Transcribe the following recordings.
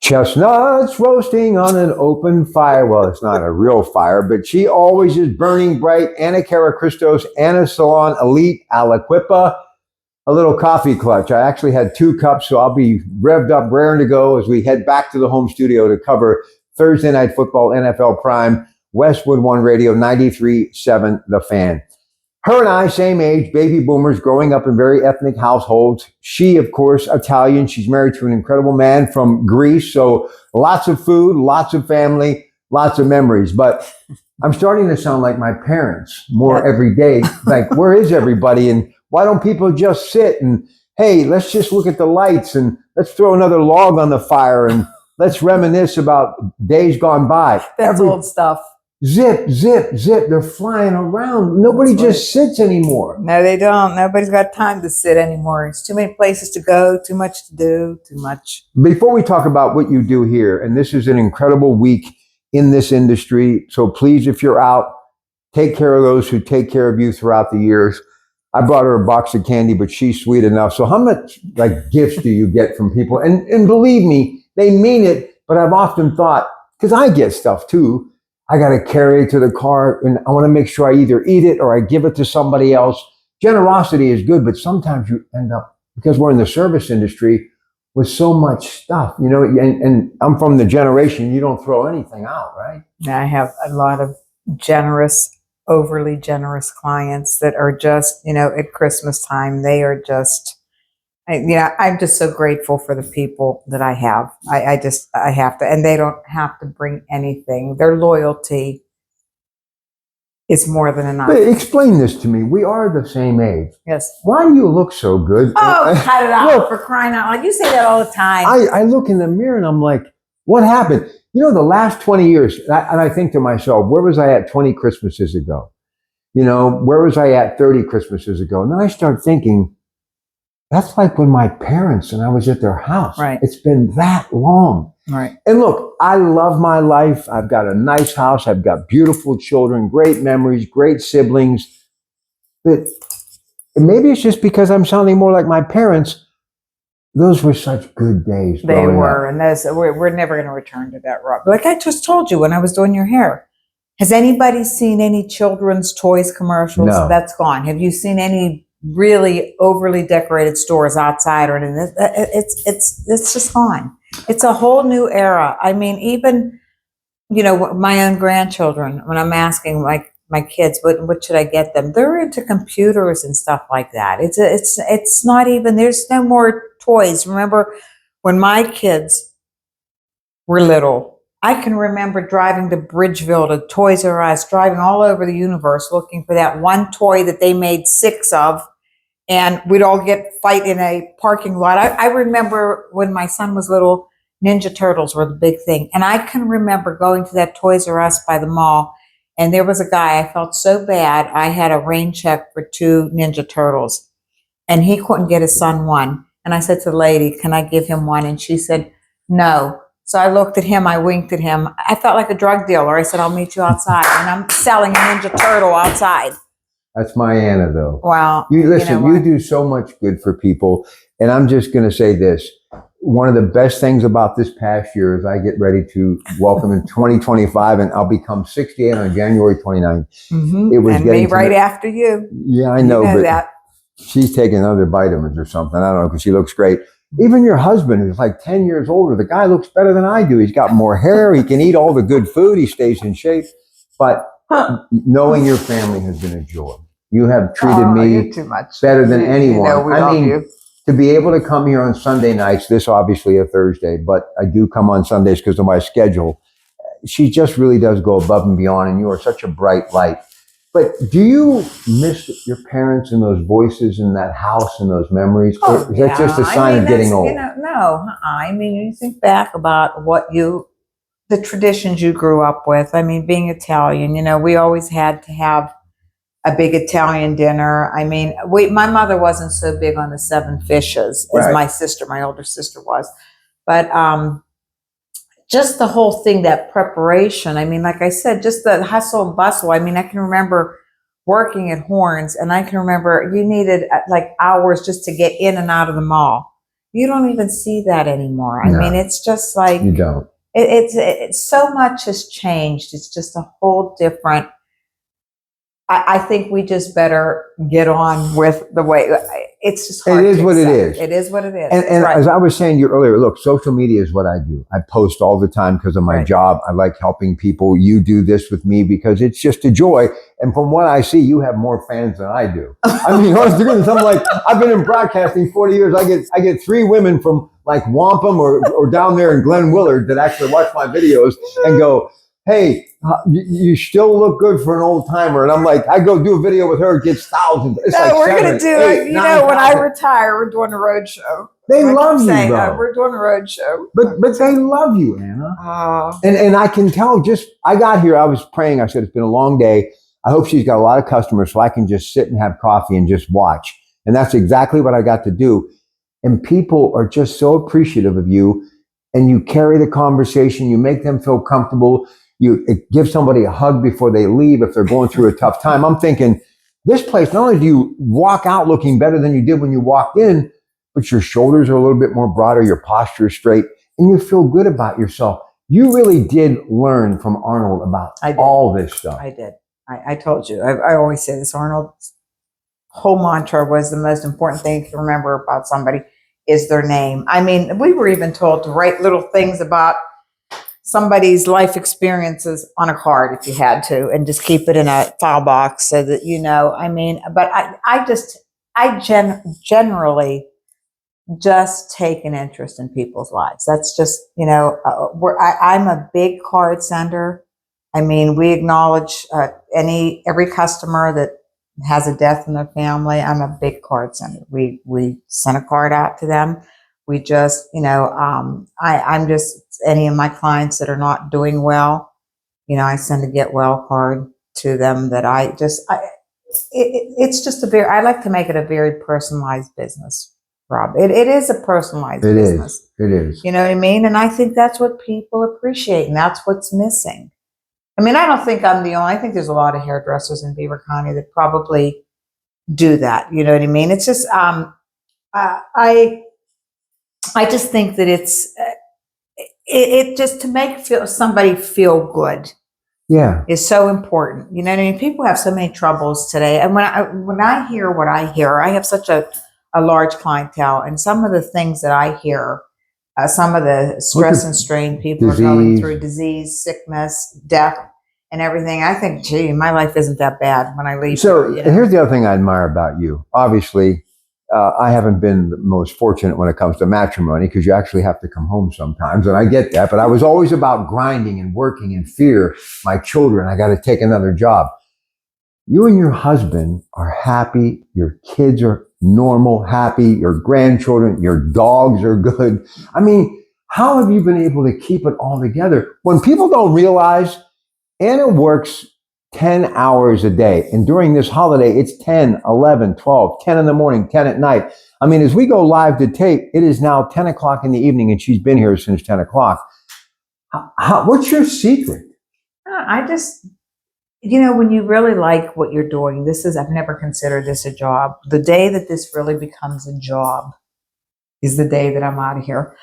Chestnuts roasting on an open fire. Well, it's not a real fire, but she always is burning bright. Anna Karachristos, Anna Salon Elite Aliquippa, a little coffee clutch. I actually had 2 cups, so I'll be revved up, raring to go as we head back to the home studio to cover Thursday Night Football NFL Prime, Westwood One Radio, 93.7 The Fan. Her and I, same age, baby boomers, growing up in very ethnic households. She, of course, Italian. She's married to an incredible man from Greece. So lots of food, lots of family, lots of memories. But I'm starting to sound like my parents more every day. Like, where is everybody? And why don't people just sit and, hey, let's just look at the lights and let's throw another log on the fire and let's reminisce about days gone by. That's old stuff. Zip, zip, zip. They're flying around. Nobody just sits anymore. No, they don't. Nobody's got time to sit anymore. It's too many places to go, too much to do, too much. Before we talk about what you do here, and this is an incredible week in this industry, so please, if you're out, take care of those who take care of you throughout the years. I brought her a box of candy, but she's sweet enough. So how much gifts do you get from people? And believe me, they mean it, but I've often thought, because I get stuff too, I got to carry it to the car and I want to make sure I either eat it or I give it to somebody else. Generosity is good, but sometimes you end up, because we're in the service industry, with so much stuff, and I'm from the generation, you don't throw anything out, right? I have a lot of overly generous clients that are just, at Christmas time, they are just, I'm just so grateful for the people that I have. I have to, and they don't have to bring anything. Their loyalty is more than enough. But explain this to me. We are the same age. Yes. Why do you look so good? Oh, cut it out, for crying out loud. You say that all the time. I look in the mirror and I'm like, what happened? The last 20 years, and I think to myself, where was I at 20 Christmases ago? Where was I at 30 Christmases ago? And then I start thinking, that's like when my parents and I was at their house. Right. It's been that long. Right. And look, I love my life. I've got a nice house. I've got beautiful children, great memories, great siblings. But maybe it's just because I'm sounding more like my parents. Those were such good days. They were. And we're never going to return to that, Rob. Like I just told you when I was doing your hair. Has anybody seen any children's toys commercials? No. That's gone. Have you seen any really overly decorated stores outside or anything? It's just gone. It's a whole new era. I mean, even, my own grandchildren, when I'm asking my kids, what should I get them? They're into computers and stuff like that. It's not even, there's no more toys. Remember when my kids were little, I can remember driving to Bridgeville to Toys R Us, driving all over the universe looking for that one toy that they made 6 of, and we'd all fight in a parking lot. I remember when my son was little, Ninja Turtles were the big thing. And I can remember going to that Toys R Us by the mall, and there was a guy, I felt so bad. I had a rain check for 2 Ninja Turtles, and he couldn't get his son one. And I said to the lady, can I give him one? And she said, no. So I looked at him, I winked at him. I felt like a drug dealer. I said, I'll meet you outside. And I'm selling a Ninja Turtle outside. That's my Anna, though. Wow. You do so much good for people. And I'm just going to say this. One of the best things about this past year is I get ready to welcome in 2025, and I'll become 68 on January 29th. Mm-hmm. It was and me right after you. Yeah, I know, but that. She's taking other vitamins or something. I don't know, because she looks great. Even your husband, who's like 10 years older, the guy looks better than I do. He's got more hair. He can eat all the good food. He stays in shape. But knowing your family has been a joy. You have treated me too much. better than anyone. We love you. To be able to come here on Sunday nights, this obviously a Thursday, but I do come on Sundays because of my schedule. She just really does go above and beyond, and you are such a bright light. But do you miss your parents and those voices in that house and those memories? Or is that just a sign of getting old? No. I mean, you think back about the traditions you grew up with. I mean, being Italian, we always had to have a big Italian dinner. I mean, my mother wasn't so big on the 7 fishes as my older sister was. But just the whole thing, that preparation. I mean, like I said, just the hustle and bustle. I mean, I can remember working at Horns, and I can remember you needed like hours just to get in and out of the mall. You don't even see that anymore. I No. mean, it's just like, You don't. it's so much has changed. It's just a whole different. I think we just better get on with the way. It's just hard. It is to what it accept. is. It is what it is. And Right. as I was saying to you earlier, look, social media is what I do. I post all the time because of my Right. job. I like helping people. You do this with me because it's just a joy. And from what I see, you have more fans than I do. I mean, honest to goodness, I'm like, I've been in broadcasting 40 years. I get 3 women from like Wampum or down there in Glen Willard that actually watch my videos and go, hey, you still look good for an old timer. And I'm like, I go do a video with her, it gets thousands. It's No, like we're 7, gonna do 8, it. You 9, know, when I 1,000. retire, we're doing a road show. They I love keep you, saying, though. we're doing a road show. But they love you, Anna. Oh, And I can tell I got here, I was praying, I said, it's been a long day. I hope she's got a lot of customers so I can just sit and have coffee and just watch. And that's exactly what I got to do. And people are just so appreciative of you. And you carry the conversation, you make them feel comfortable. You give somebody a hug before they leave if they're going through a tough time. I'm thinking, this place, not only do you walk out looking better than you did when you walked in, but your shoulders are a little bit more broader, your posture is straight, and you feel good about yourself. You really did learn from Arnold about all this stuff. I did. I told you. I always say this. Arnold's whole mantra was the most important thing to remember about somebody is their name. I mean, we were even told to write little things about somebody's life experiences on a card if you had to, and just keep it in a file box so that you know. I mean, but I generally just take an interest in people's lives. That's just, you know, I'm a big card sender. I mean, we acknowledge every customer that has a death in their family. I'm a big card sender. We send a card out to them. We just, you know, I'm just, any of my clients that are not doing well, you know, I send a get well card to them that it's just I like to make it a very personalized business, Rob. It is a personalized business. It is. You know what I mean? And I think that's what people appreciate, and that's what's missing. I mean, I don't think I'm the only, I think there's a lot of hairdressers in Beaver County that probably do that. You know what I mean? It's just, I just think that it just to make somebody feel good. Yeah. Is so important. You know what I mean? People have so many troubles today. And when I hear what I hear, I have such a large clientele, and some of the things that I hear, some of the stress and strain people are going through, disease, sickness, death, and everything. I think, gee, my life isn't that bad when I leave. So here's the other thing I admire about you. Obviously, I haven't been the most fortunate when it comes to matrimony because you actually have to come home sometimes, and I get that. But I was always about grinding and working and fear. My children, I got to take another job. You and your husband are happy. Your kids are normal, happy. Your grandchildren, your dogs are good. I mean, how have you been able to keep it all together? When people don't realize, Anna works 10 hours a day. And during this holiday, it's 10, 11, 12, 10 in the morning, 10 at night. I mean, as we go live to tape, it is now 10 o'clock in the evening and she's been here since 10 o'clock. What's your secret? I just, you know, when you really like what you're doing, I've never considered this a job. The day that this really becomes a job is the day that I'm out of here.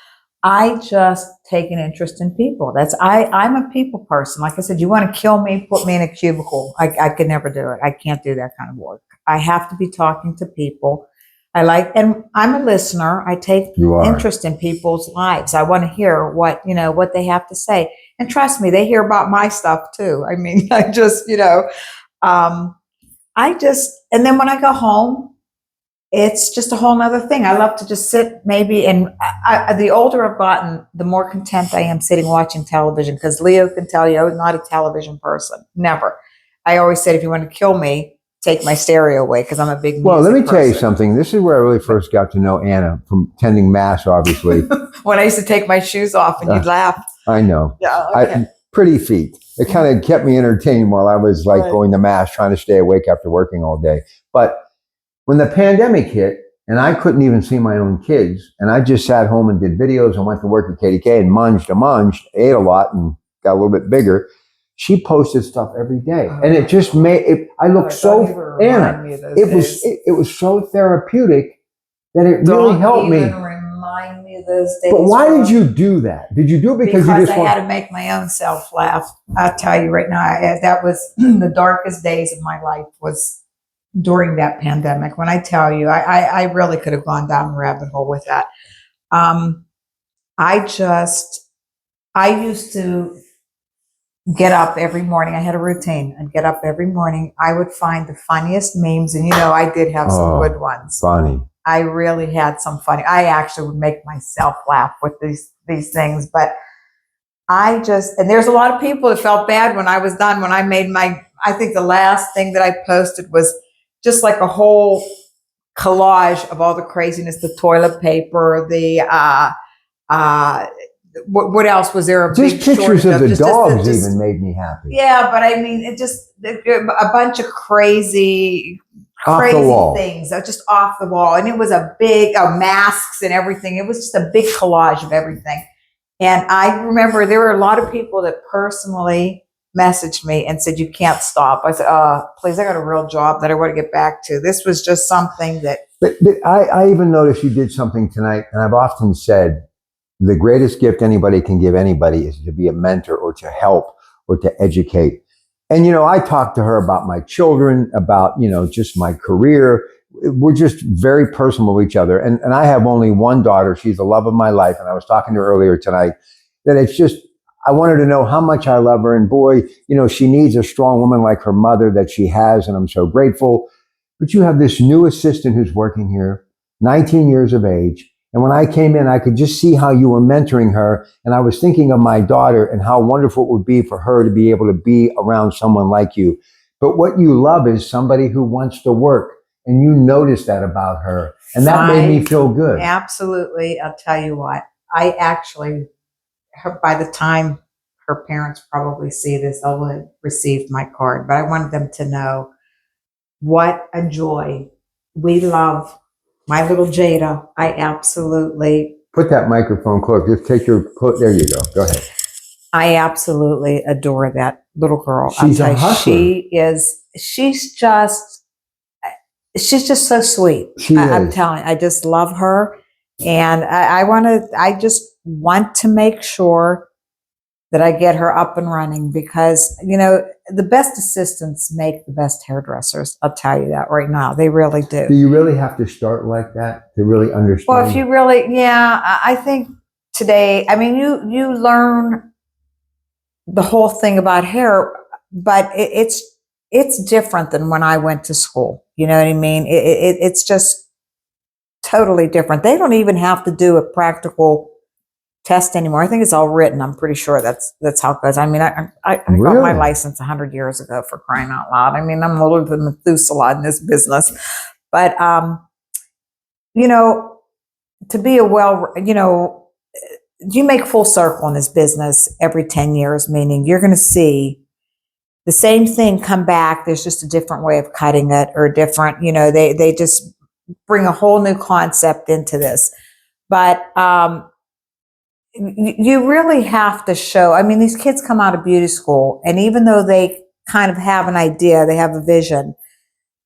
I just take an interest in people. I'm a people person. Like I said, you want to kill me, put me in a cubicle. I could never do it. I can't do that kind of work. I have to be talking to people. And I'm a listener. I take interest in people's lives. I want to hear what they have to say. And trust me, they hear about my stuff too. I mean, and then when I go home, it's just a whole nother thing. I love to just sit maybe, and the older I've gotten, the more content I am sitting watching television, because Leo can tell you I'm not a television person. Never. I always said, if you want to kill me, take my stereo away, because I'm a big music let me person. tell you something. This is where I really first got to know Anna, from attending Mass, obviously. When I used to take my shoes off and you'd laugh. I know. Yeah, okay. Pretty feet. It kind of kept me entertained while I was going to Mass, trying to stay awake after working all day. But when the pandemic hit and I couldn't even see my own kids, and I just sat home and did videos and went to work at KDK and munged, ate a lot and got a little bit bigger, she posted stuff every day. And it just made it, I looked Anna, it was so therapeutic that it really helped me. remind me of those days. But why did you do that? Did you do it because you just I had to make my own self laugh. I'll tell you right now, that was the darkest days of my life was during that pandemic. When I tell you, I really could have gone down the rabbit hole with that. I used to get up every morning. I had a routine. I'd get up every morning. I would find the funniest memes, and I did have some good ones. Funny. I really had some funny. I actually would make myself laugh with these things, but and there's a lot of people that felt bad when I was done. When I made I think the last thing that I posted was just like a whole collage of all the craziness, the toilet paper, the what else was there? Just pictures of the dogs even made me happy. Yeah, but I mean, a bunch of crazy things, just off the wall. And it was a big masks and everything. It was just a big collage of everything. And I remember there were a lot of people that personally messaged me and said, you can't stop. I said, please, I got a real job that I want to get back to. This was just something that. But I even noticed you did something tonight. And I've often said, the greatest gift anybody can give anybody is to be a mentor or to help or to educate. And, I talked to her about my children, about, just my career. We're just very personal with each other. And I have only one daughter. She's the love of my life. And I was talking to her earlier tonight that it's just, I wanted to know how much I love her. And boy, she needs a strong woman like her mother that she has. And I'm so grateful. But you have this new assistant who's working here, 19 years of age. And when I came in, I could just see how you were mentoring her. And I was thinking of my daughter and how wonderful it would be for her to be able to be around someone like you. But what you love is somebody who wants to work. And you noticed that about her. And that made me feel good. Absolutely. I'll tell you what, by the time her parents probably see this, they'll have received my card. But I wanted them to know what a joy. We love my little Jada. I absolutely. Put that microphone close. Just take there you go. Go ahead. I absolutely adore that little girl. She's a hustler. She's just so sweet. I'm telling you, I just love her. And I just want to make sure that I get her up and running because, the best assistants make the best hairdressers. I'll tell you that right now. They really do. Do you really have to start like that to really understand? Well, if you really, I think today, I mean, you learn the whole thing about hair, but it's different than when I went to school. You know what I mean? It's just totally different. They don't even have to do a practical test anymore. I think it's all written. I'm pretty sure that's how it goes. I mean, I got my license 100 years ago, for crying out loud. I mean, I'm older than Methuselah in this business. But, to be you make full circle in this business every 10 years, meaning you're going to see the same thing come back. There's just a different way of cutting it or different, they just bring a whole new concept into this. But, you really have to show, I mean, these kids come out of beauty school, and even though they kind of have an idea, they have a vision,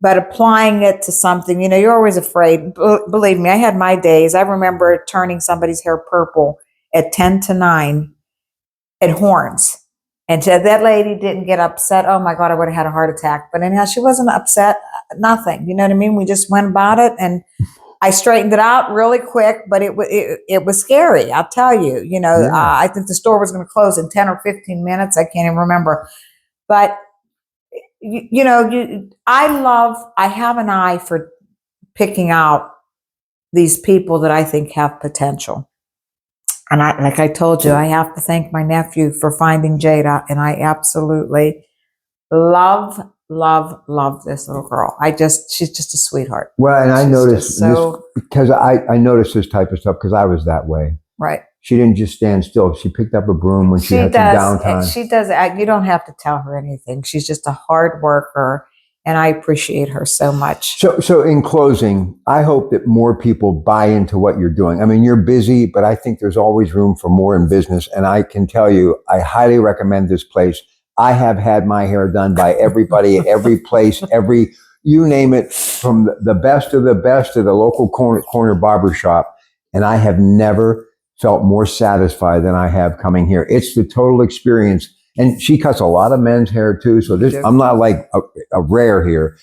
but applying it to something, you're always afraid. Believe me, I had my days. I remember turning somebody's hair purple at 10 to 9 at Horns. And that lady didn't get upset. Oh my God, I would have had a heart attack. But anyhow, she wasn't upset, nothing. You know what I mean? We just went about it, and I straightened it out really quick, but it was scary. I'll tell you, I think the store was going to close in 10 or 15 minutes. I can't even remember. But, I have an eye for picking out these people that I think have potential. And like I told you, I have to thank my nephew for finding Jada. And I absolutely love this little girl. She's just a sweetheart. Well, and I noticed because I noticed this type of stuff because I was that way. Right. She didn't just stand still. She picked up a broom when she had some downtime. She does. You don't have to tell her anything. She's just a hard worker, and I appreciate her so much. So in closing, I hope that more people buy into what you're doing. I mean, you're busy, but I think there's always room for more in business. And I can tell you, I highly recommend this place. I have had my hair done by everybody at every place, you name it, from the best of the best to the local corner barber shop. And I have never felt more satisfied than I have coming here. It's the total experience. And she cuts a lot of men's hair too. So this, I'm not like a rare here.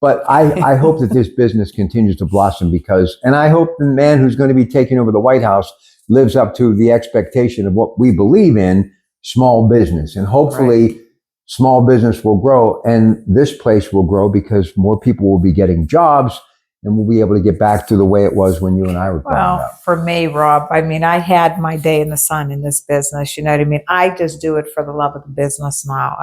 But I hope that this business continues to blossom because, and I hope the man who's going to be taking over the White House lives up to the expectation of what we believe in, small business. And hopefully small business will grow and this place will grow because more people will be getting jobs and we'll be able to get back to the way it was when you and I were growing up. Well, for me, Rob, I mean, I had my day in the sun in this business. You know what I mean? I just do it for the love of the business now.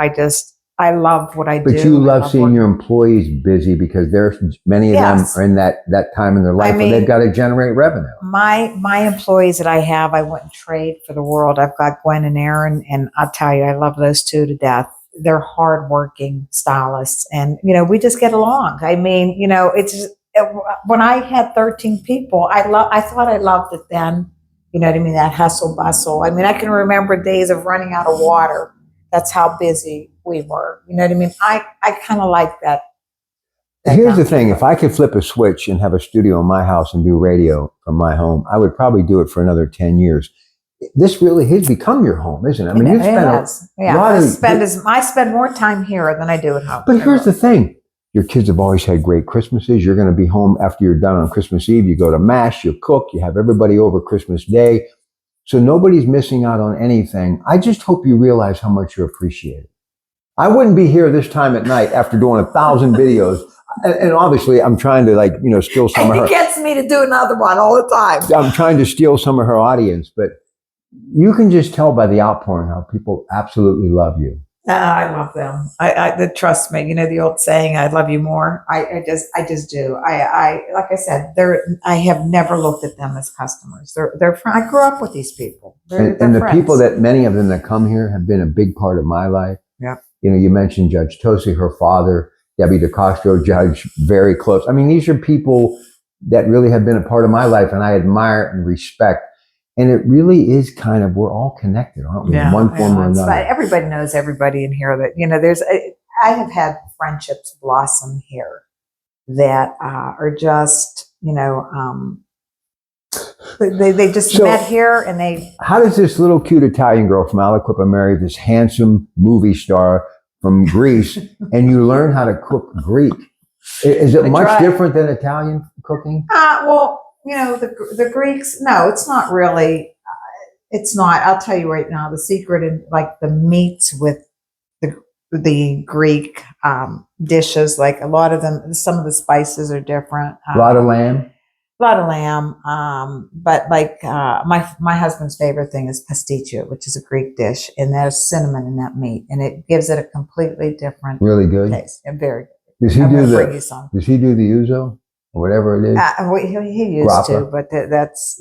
I love what I do. But you love seeing your employees busy because there's many of them are in that time in their life where they've got to generate revenue. My employees that I have, I wouldn't trade for the world. I've got Gwen and Aaron, and I'll tell you, I love those two to death. They're hardworking stylists, and you know, we just get along. I mean, you know, when I had 13 people, I thought I loved it then. You know what I mean? That hustle bustle. I mean, I can remember days of running out of water. That's how busy we were. You know what I mean? I kind of like that. Here's the thing. If I could flip a switch and have a studio in my house and do radio from my home, I would probably do it for another 10 years. This really has become your home, isn't it? I mean, you spend a lot I spend more time here than I do at home. But here's the thing. Your kids have always had great Christmases. You're going to be home after you're done on Christmas Eve. You go to Mass, you cook, you have everybody over Christmas Day. So nobody's missing out on anything. I just hope you realize how much you appreciate it. I wouldn't be here this time at night after doing 1,000 videos. And obviously I'm trying to, steal some of her. He gets me to do another one all the time. I'm trying to steal some of her audience, but you can just tell by the outpouring how people absolutely love you. I love them. Trust me. You know the old saying, "I love you more." I just do. Like I said, I have never looked at them as customers. They're. I grew up with these people. They're the friends. People that many of them that come here have been a big part of my life. Yeah. You know, you mentioned Judge Tosi, her father, Debbie DeCastro, Judge, very close. I mean, these are people that really have been a part of my life, and I admire and respect. And it really is kind of, we're all connected, aren't we? In one form or another. Everybody knows everybody in here that, I have had friendships blossom here that are just, they just met here and they. How does this little cute Italian girl from Aliquippa marry this handsome movie star from Greece and you learn how to cook Greek? Is it much different than Italian cooking? The Greeks, no, it's not really. It's not. I'll tell you right now, the secret in like the meats with the Greek dishes, like a lot of them, some of the spices are different. A lot of lamb. But like my husband's favorite thing is pasticcio, which is a Greek dish, and there's cinnamon in that meat, and it gives it a completely different, really good taste. And very good. Does he do the ouzo? Or whatever it is. He used to, but that's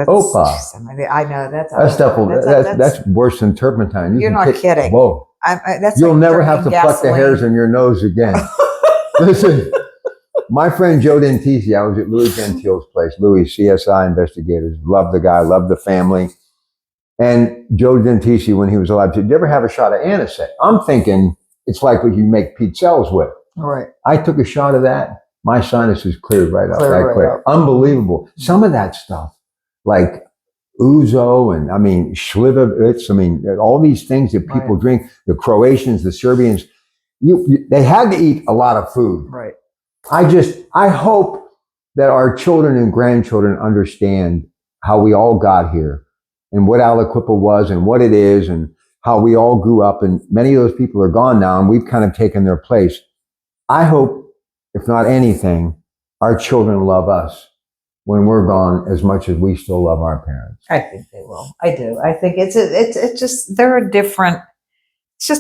Opa. I know that's worse than turpentine. You're not kidding. Whoa! You'll never have to pluck the hairs in your nose again. Listen, my friend Joe Dentisi, I was at Louis Gentile's place. Louis, CSI investigators, loved the guy, loved the family. And Joe Dentisi, when he was alive, said, "Did you ever have a shot of anisette?" I'm thinking it's like what you make pizzelles with. Right. I took a shot of that. My sinuses cleared right up that quick. Unbelievable. Some of that stuff, like ouzo and slivovitz, all these things that people drink, the Croatians, the Serbians, they had to eat a lot of food. Right. I hope that our children and grandchildren understand how we all got here and what Aliquippa was and what it is and how we all grew up. And many of those people are gone now and we've kind of taken their place. I hope, if not anything, our children love us when we're gone as much as we still love our parents. I think they will. I do. I think it's just it's just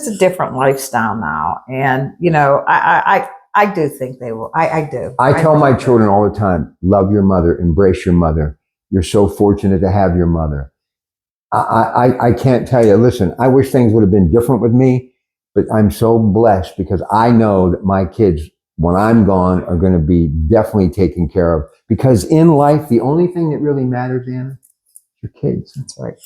a different lifestyle now. And, I do think they will. I do. I tell my children all the time, love your mother, embrace your mother. You're so fortunate to have your mother. I can't tell you, listen, I wish things would have been different with me, but I'm so blessed because I know that my kids, when I'm gone, are going to be definitely taken care of. Because in life, the only thing that really matters, Anna, is your kids. That's right.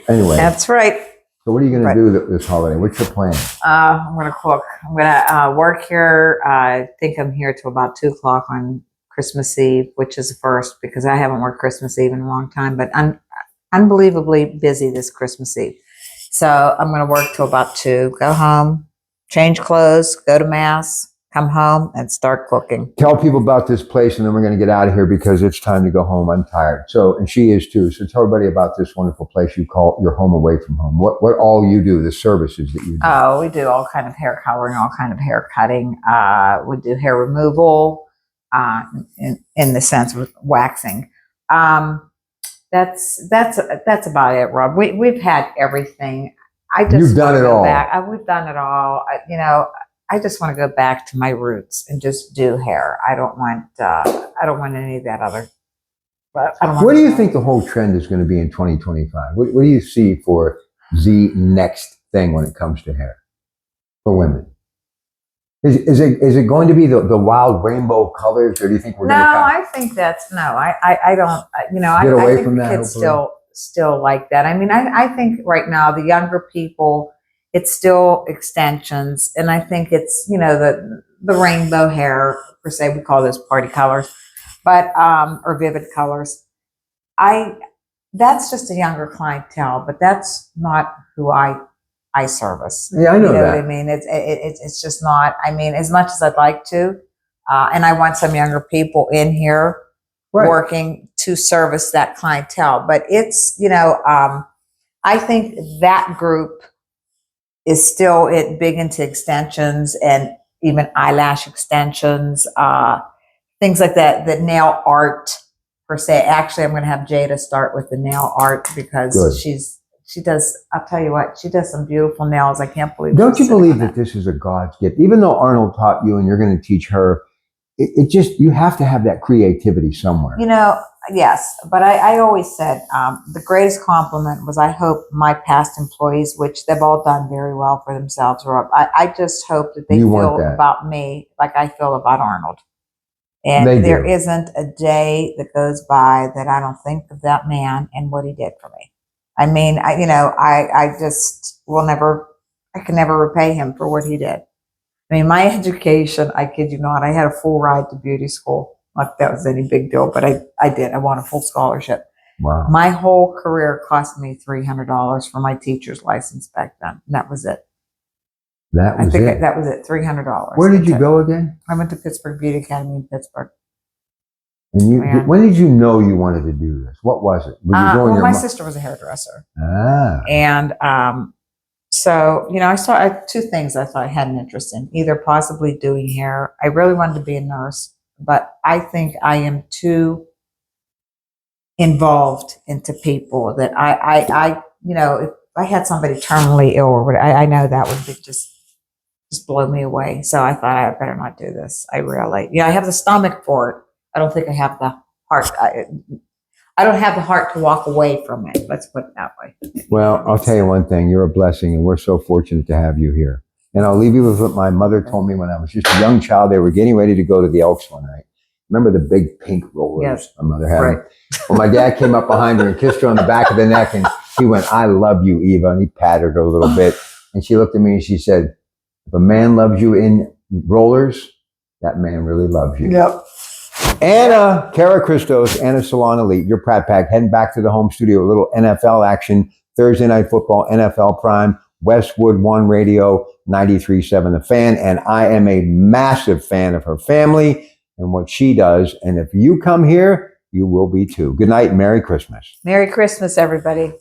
Anyway. That's right. So what are you going to do this holiday? What's your plan? I'm going to cook. I'm going to work here. I think I'm here till about 2:00 on Christmas Eve, which is a first because I haven't worked Christmas Eve in a long time, but I'm unbelievably busy this Christmas Eve. So I'm going to work till about 2, go home, change clothes, go to Mass, come home, and start cooking. Tell people about this place, and then we're going to get out of here because it's time to go home. I'm tired. So, and she is too. So tell everybody about this wonderful place you call your home away from home. What all you do, the services that you do. Oh, we do all kind of hair coloring, all kind of hair cutting. We do hair removal, in the sense of waxing. That's about it, Rob. We've had everything. You've done it all. We've done it all. I just want to go back to my roots and just do hair. I don't want any of that other. But Where do you think the whole trend is going to be in 2025? What do you see for the next thing when it comes to hair for women? Is it going to be the wild rainbow colors, or do you think we're going to? No, I think that's no. I don't. Get away I think from that. kids still like that. I mean, I think right now the younger people, it's still extensions, and I think it's the rainbow hair per se. We call those party colors, but or vivid colors. That's just a younger clientele, but that's not who I service. Yeah, I know you know that. what I mean? It's just not. I mean, as much as I'd like to, and I want some younger people in here working to service that clientele, but it's I think that group is still big into extensions and even eyelash extensions, things like that. The nail art per se. Actually, I'm going to have Jada start with the nail art because she does. I'll tell you what, she does some beautiful nails. I can't believe. Don't you believe that this is a God's gift? Even though Arnold taught you, and you're going to teach her, it just you have to have that creativity somewhere. Yes, but I always said the greatest compliment was I hope my past employees, which they've all done very well for themselves, I just hope that they feel about me like I feel about Arnold. And there isn't a day that goes by that I don't think of that man and what he did for me. I mean, I just I can never repay him for what he did. I mean, my education, I kid you not, I had a full ride to beauty school. Not that was any big deal, but I did. I won a full scholarship. Wow. My whole career cost me $300 for my teacher's license back then. And that was it. That was it, $300. Where did you go again? I went to Pittsburgh Beauty Academy in Pittsburgh. And when did you know you wanted to do this? What was it? My sister was a hairdresser. And so, I saw 2 things I thought I had an interest in. Either possibly doing hair. I really wanted to be a nurse, but I think I am too involved into people that if I had somebody terminally ill or whatever, I know that would be just blow me away. So I thought I better not do this. I really, I have the stomach for it. I don't think I have the heart. I don't have the heart to walk away from it. Let's put it that way. Well, I'll tell you one thing. You're a blessing, and we're so fortunate to have you here. And I'll leave you with what my mother told me when I was just a young child. They were getting ready to go to the Elks one night. Remember the big pink rollers my mother had? Right. Well, my dad came up behind her and kissed her on the back of the neck, and he went, "I love you, Eva." And he patted her a little bit. And she looked at me and she said, "If a man loves you in rollers, that man really loves you." Yep. Anna, Karachristos, Anna Salon Elite, your Pratt Pack, heading back to the home studio, a little NFL action, Thursday Night Football, NFL Prime, Westwood One Radio, 93.7 The Fan, and I am a massive fan of her family and what she does, and if you come here, you will be too. Good night, Merry Christmas. Merry Christmas, everybody.